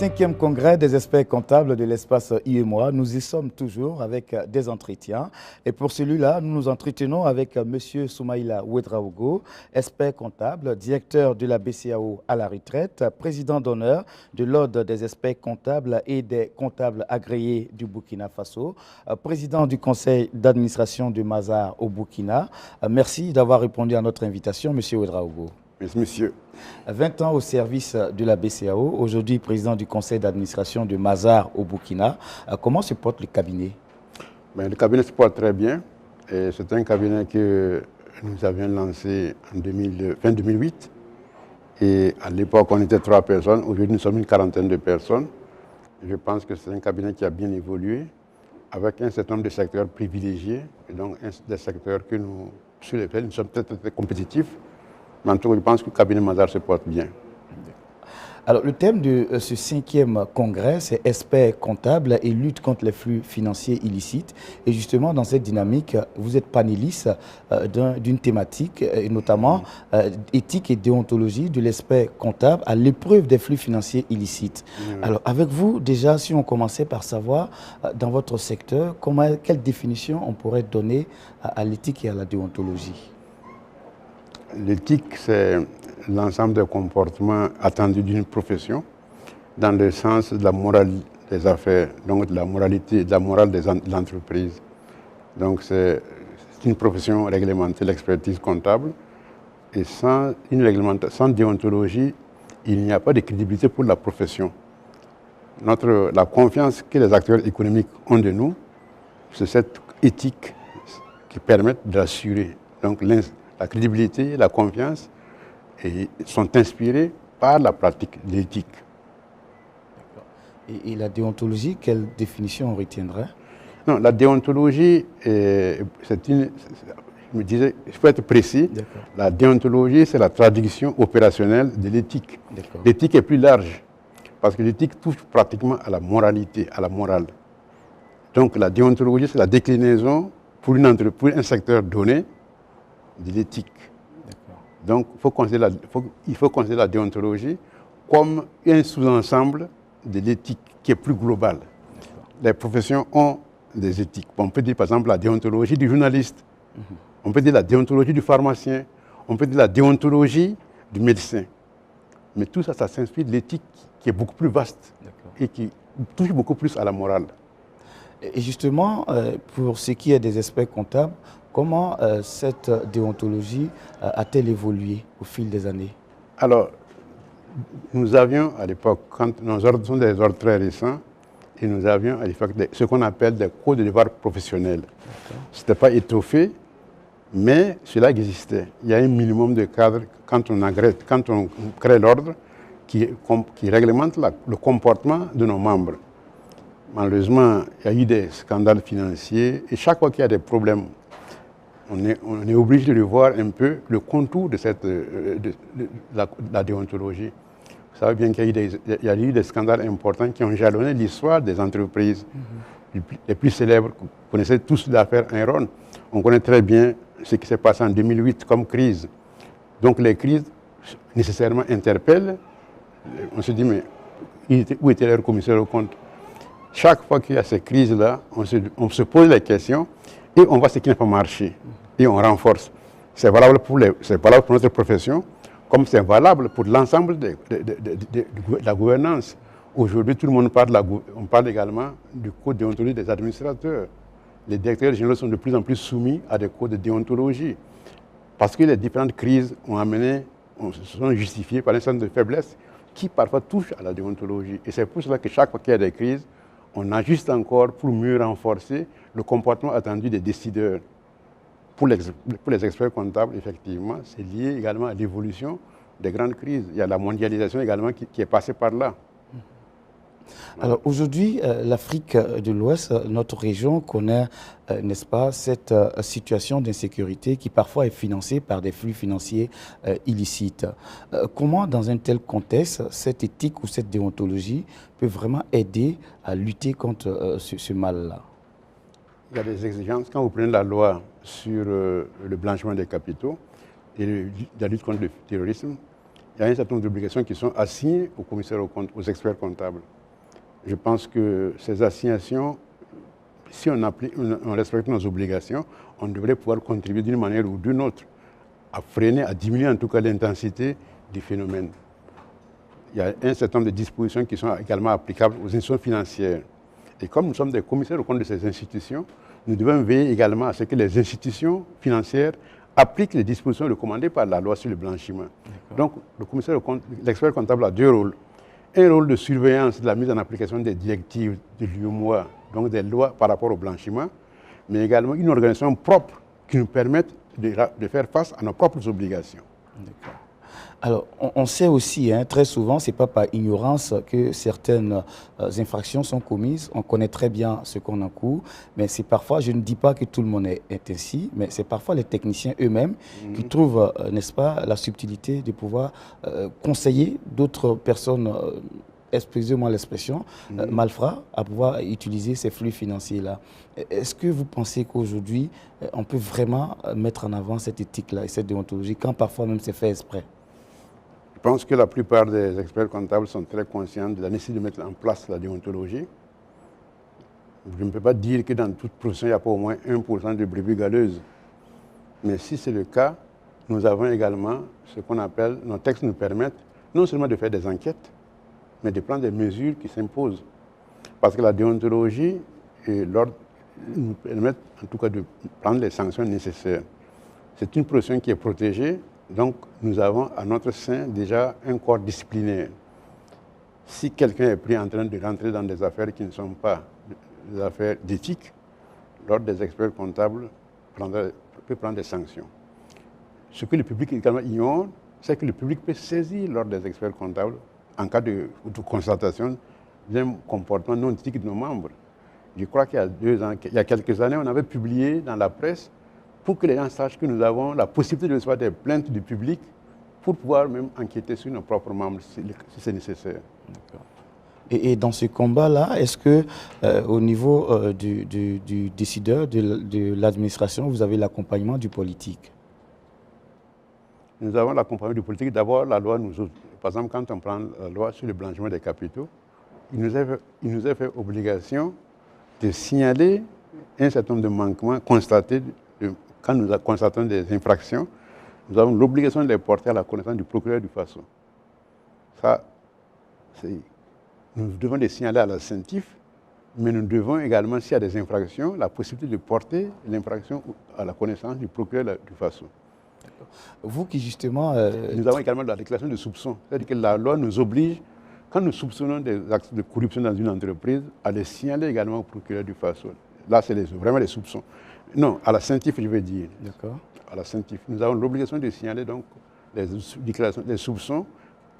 5e congrès des experts comptables de l'espace UEMOA. Nous y sommes toujours avec des entretiens. Et pour celui-là, nous nous entretenons avec M. Soumaïla Ouedraogo, expert comptable, directeur de la BCAO à la retraite, président d'honneur de l'Ordre des experts comptables et des comptables agréés du Burkina Faso, président du conseil d'administration de Mazars au Burkina. Merci d'avoir répondu à notre invitation, M. Ouedraogo. Merci, monsieur. 20 ans au service de la BCAO, aujourd'hui président du conseil d'administration de Mazars au Burkina. Comment se porte le cabinet? Le cabinet se porte très bien. C'est un cabinet que nous avions lancé en fin 2008. Et à l'époque, on était 3 personnes. Aujourd'hui, nous sommes une quarantaine de personnes. Je pense que c'est un cabinet qui a bien évolué, avec un certain nombre de secteurs privilégiés, et donc des secteurs sur lesquels nous sommes très compétitifs. Mais en tout cas, je pense que le cabinet Mazars se porte bien. Alors, le thème de ce 5e congrès, c'est experts comptables et lutte contre les flux financiers illicites. Et justement, dans cette dynamique, vous êtes panéliste d'une thématique, et notamment éthique et déontologie de l'expert comptable à l'épreuve des flux financiers illicites. Alors, avec vous, déjà, si on commençait par savoir, dans votre secteur, quelle définition on pourrait donner à l'éthique et à la déontologie? L'éthique, c'est l'ensemble des comportements attendus d'une profession dans le sens de la morale des affaires, donc de la moralité, de la morale de l'entreprise. Donc c'est une profession réglementée, l'expertise comptable. Et sans déontologie, il n'y a pas de crédibilité pour la profession. La confiance que les acteurs économiques ont de nous, c'est cette éthique qui permet d'assurer. Donc la crédibilité, la confiance sont inspirés par la pratique de l'éthique. Et la déontologie, quelle définition on retiendrait? Non, la déontologie, il faut être précis. La déontologie, c'est la traduction opérationnelle de l'éthique. L'éthique est plus large, parce que l'éthique touche pratiquement à la moralité, à la morale. Donc la déontologie, c'est la déclinaison pour un secteur donné de l'éthique. Donc il faut considérer la déontologie comme un sous-ensemble de l'éthique qui est plus globale. Les professions ont des éthiques. On peut dire par exemple la déontologie du journaliste, on peut dire la déontologie du pharmacien, on peut dire la déontologie du médecin. Mais tout ça, ça s'inspire de l'éthique qui est beaucoup plus vaste et qui touche beaucoup plus à la morale. Et justement, pour ce qui est des experts comptables, comment cette déontologie a-t-elle évolué au fil des années? Alors, nous avions à l'époque, quand nos ordres sont des ordres très récents, et nous avions à l'époque ce qu'on appelle des codes de devoir professionnels. Ce n'était pas étoffé, mais cela existait. Il y a un minimum de cadres quand on crée l'ordre qui réglemente le comportement de nos membres. Malheureusement, il y a eu des scandales financiers et chaque fois qu'il y a des problèmes, on est obligé de revoir un peu le contour de la déontologie. Vous savez bien qu'il y a eu des scandales importants qui ont jalonné l'histoire des entreprises. Les plus célèbres, vous connaissez tous l'affaire Enron. On connaît très bien ce qui s'est passé en 2008 comme crise. Donc les crises nécessairement interpellent. On se dit, mais où était le commissaire aux comptes? Chaque fois qu'il y a ces crises-là, on se pose la question et on voit ce qui n'a pas marché. Et on renforce. C'est valable pour notre profession, comme c'est valable pour l'ensemble de la gouvernance. Aujourd'hui, tout le monde on parle également du code de déontologie des administrateurs. Les directeurs généraux sont de plus en plus soumis à des codes de déontologie. Parce que les différentes crises sont justifiées par un certain nombre de faiblesses qui parfois touchent à la déontologie. Et c'est pour cela que chaque fois qu'il y a des crises, on ajuste encore pour mieux renforcer le comportement attendu des décideurs. Pour les experts comptables, effectivement, c'est lié également à l'évolution des grandes crises. Il y a la mondialisation également qui est passée par là. Alors aujourd'hui, l'Afrique de l'Ouest, notre région, connaît, n'est-ce pas, cette situation d'insécurité qui parfois est financée par des flux financiers illicites. Comment, dans un tel contexte, cette éthique ou cette déontologie peut vraiment aider à lutter contre ce mal-là? Il y a des exigences. Quand vous prenez la loi sur le blanchiment des capitaux et la lutte contre le terrorisme, il y a un certain nombre d'obligations qui sont assignées aux commissaires aux comptes, aux experts comptables. je pense que ces assignations, si on respecte nos obligations, on devrait pouvoir contribuer d'une manière ou d'une autre à freiner, à diminuer en tout cas l'intensité du phénomène. Il y a un certain nombre de dispositions qui sont également applicables aux institutions financières. Et comme nous sommes des commissaires au compte de ces institutions, nous devons veiller également à ce que les institutions financières appliquent les dispositions recommandées par la loi sur le blanchiment. Donc, le commissaire au compte, l'expert comptable a deux rôles. Un rôle de surveillance de la mise en application des directives de l'UEMOA, donc des lois par rapport au blanchiment, mais également une organisation propre qui nous permette de faire face à nos propres obligations. D'accord. Alors, on sait aussi, hein, très souvent, ce n'est pas par ignorance que certaines infractions sont commises. On connaît très bien ce qu'on encourt, mais c'est parfois, je ne dis pas que tout le monde est ainsi, mais c'est parfois les techniciens eux-mêmes qui trouvent, n'est-ce pas, la subtilité de pouvoir conseiller d'autres personnes, excusez-moi l'expression, malfrats, à pouvoir utiliser ces flux financiers-là. Est-ce que vous pensez qu'aujourd'hui, on peut vraiment mettre en avant cette éthique-là et cette déontologie, quand parfois même c'est fait exprès? Je pense que la plupart des experts comptables sont très conscients de la nécessité de mettre en place la déontologie. Je ne peux pas dire que dans toute profession, il n'y a pas au moins 1% de brebis galeuses. Mais si c'est le cas, nous avons également ce qu'on appelle, nos textes nous permettent non seulement de faire des enquêtes, mais de prendre des mesures qui s'imposent. Parce que la déontologie et l'ordre nous permettent en tout cas de prendre les sanctions nécessaires. C'est une profession qui est protégée. Donc, nous avons à notre sein déjà un corps disciplinaire. Si quelqu'un est pris en train de rentrer dans des affaires qui ne sont pas des affaires d'éthique, l'ordre des experts comptables peut prendre des sanctions. Ce que le public également ignore, c'est que le public peut saisir l'ordre des experts comptables en cas de constatation d'un comportement non éthique de nos membres. Je crois qu'il y a quelques années, on avait publié dans la presse pour que les gens sachent que nous avons la possibilité de recevoir des plaintes du public pour pouvoir même enquêter sur nos propres membres si c'est nécessaire. Et dans ce combat-là, est-ce que au niveau du décideur, de l'administration, vous avez l'accompagnement du politique? Nous avons l'accompagnement du politique. D'abord, la loi nous... Par exemple, quand on prend la loi sur le blanchiment des capitaux, il nous est fait obligation de signaler un certain nombre de manquements constatés. Quand nous constatons des infractions, nous avons l'obligation de les porter à la connaissance du procureur du Faso. Ça, nous devons les signaler à la CENTIF, mais nous devons également, s'il y a des infractions, la possibilité de porter l'infraction à la connaissance du procureur du Faso. Vous qui justement... Nous avons également la déclaration de soupçon. C'est-à-dire que la loi nous oblige, quand nous soupçonnons des actes de corruption dans une entreprise, à les signaler également au procureur du Faso. Là, c'est vraiment les soupçons. Non, à la CENTIF, je veux dire. D'accord. À la CENTIF. Nous avons l'obligation de signaler donc les déclarations, les soupçons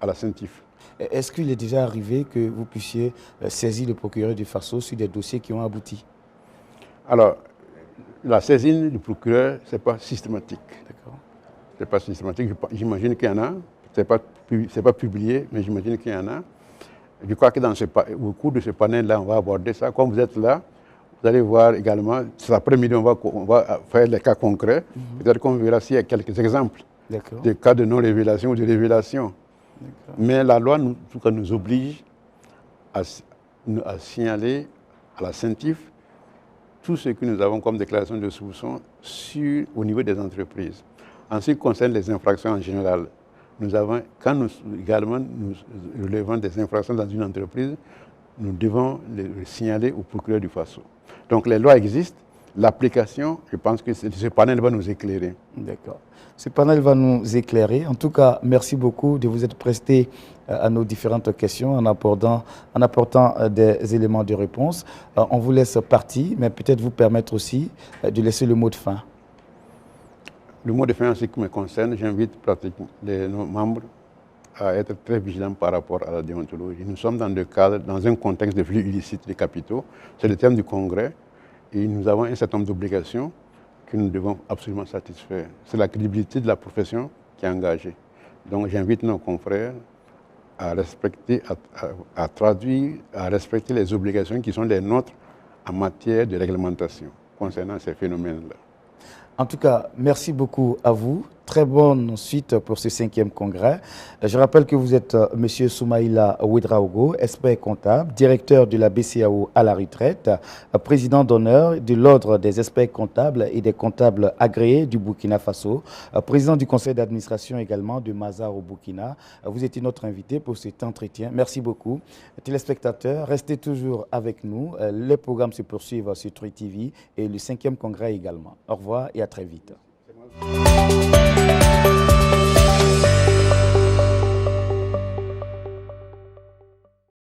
à la CENTIF. Est-ce qu'il est déjà arrivé que vous puissiez saisir le procureur du Faso sur des dossiers qui ont abouti? Alors, la saisine du procureur, ce n'est pas systématique. D'accord. Ce n'est pas systématique. J'imagine qu'il y en a. Ce n'est pas publié, mais j'imagine qu'il y en a. Je crois que au cours de ce panel-là, on va aborder ça. Comme vous êtes là, vous allez voir également, cet après-midi, on va faire les cas concrets. Peut-être qu'on verra s'il y a quelques exemples de cas de non-révélation ou de révélation. Mais la loi nous oblige à signaler à la CENTIF tout ce que nous avons comme déclaration de soupçon au niveau des entreprises. En ce qui concerne les infractions en général, quand nous relevons des infractions dans une entreprise, nous devons les signaler au procureur du Faso. Donc les lois existent, l'application, je pense que ce panel va nous éclairer. D'accord. Ce panel va nous éclairer. En tout cas, merci beaucoup de vous être presté à nos différentes questions en apportant des éléments de réponse. On vous laisse partir, mais peut-être vous permettre aussi de laisser le mot de fin. Le mot de fin en ce qui me concerne, j'invite pratiquement nos membres à être très vigilants par rapport à la déontologie. Nous sommes dans un contexte de flux illicite des capitaux. C'est le thème du Congrès. Et nous avons un certain nombre d'obligations que nous devons absolument satisfaire. C'est la crédibilité de la profession qui est engagée. Donc j'invite nos confrères à respecter, à traduire, à respecter les obligations qui sont les nôtres en matière de réglementation concernant ces phénomènes-là. En tout cas, merci beaucoup à vous. très bonne suite pour ce 5e congrès. Je rappelle que vous êtes M. Soumaïla Ouedraogo, expert comptable, directeur de la BCAO à la retraite, président d'honneur de l'Ordre des experts comptables et des comptables agréés du Burkina Faso, président du conseil d'administration également de Mazars au Burkina. Vous étiez notre invité pour cet entretien. Merci beaucoup. Téléspectateurs, restez toujours avec nous. Les programmes se poursuivent sur True TV et le 5e congrès également. Au revoir et à très vite.